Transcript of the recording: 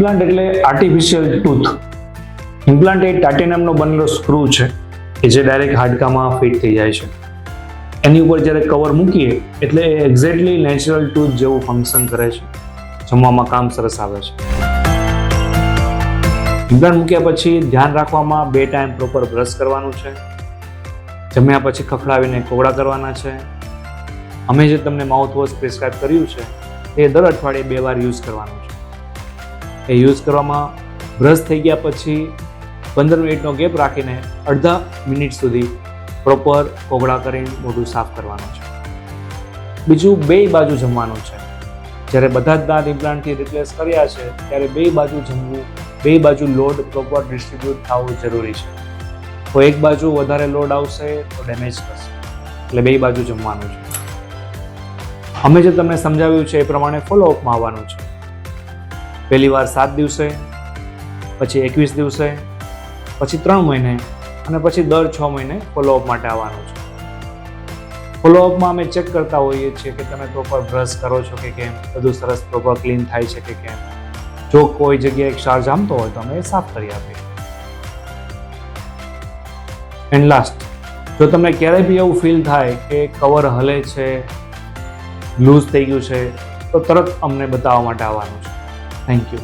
Implant એટલે artificial tooth. Implant એ ટાઇટેનિયમનો બનેલો screw છે કે જે ડાયરેક્ટ હાડકામાં ફિટ થઈ જાય છે. એની ઉપર જ્યારે કવર મૂકીએ એટલે એ એક્ઝેક્ટલી નેચરલ ટૂથ જેવું ફંક્શન કરે છે. જમવામાં કામ સરસ આવે છે. ઇમ્પ્લાન્ટ મૂક્યા પછી ધ્યાન રાખવામાં 2 ટાઈમ પ્રોપર બ્રશ કરવાનું છે. જમ્યા પછી ખખડાવીને કોગળા કરવાના છે. અમે જે તમને માઉથવોશ પ્રિસ્ક્રાઇબ કર્યું છે એ દર અઠવાડિયે 2 વાર યુઝ કરવાનું છે. એ યુઝ કરવામાં બ્રશ થઈ ગયા પછી 15 મિનિટનો ગેપ રાખીને અડધા મિનિટ સુધી પ્રોપર કોગળા કરીને મોઢું સાફ કરવાનું છે. બીજું 2 બાજુ જમવાનું છે. જ્યારે બધા જ દાંત ઇમ્પ્લાન્ટથી રિપ્લેસ કર્યા છે ત્યારે 2 બાજુ જમવું, 2 બાજુ લોડ પ્રોપર ડિસ્ટ્રીબ્યુટ થવું જરૂરી છે. તો એક બાજુ વધારે લોડ આવશે તો ડેમેજ થશે, એટલે 2 બાજુ જમવાનું છે. અમે જે તમને સમજાવ્યું છે એ પ્રમાણે ફોલોઅપમાં આવવાનું છે. પહેલી વાર 7 દિવસે, પછી 21 દિવસે, પછી 3 મહિને અને પછી દર 6 મહિને ફોલોઅપ માટે આવવાનું છે. ફોલોઅપમાં અમે ચેક કરતા હોઈએ છીએ કે તમે પ્રોપર બ્રશ કરો છો કે કેમ, બધું સરસ પ્રોપર ક્લીન થાય છે કે કેમ. જો કોઈ જગ્યાએ ક્ષાર જામતો હોય તો અમે સાફ કરી આપીએ. એન્ડ લાસ્ટ, જો તમને ક્યારેય બી એવું ફીલ થાય કે કવર હલે છે, લૂઝ થઈ ગયું છે, તો તરત અમને બતાવવા માટે આવવાનું છે. Thank you.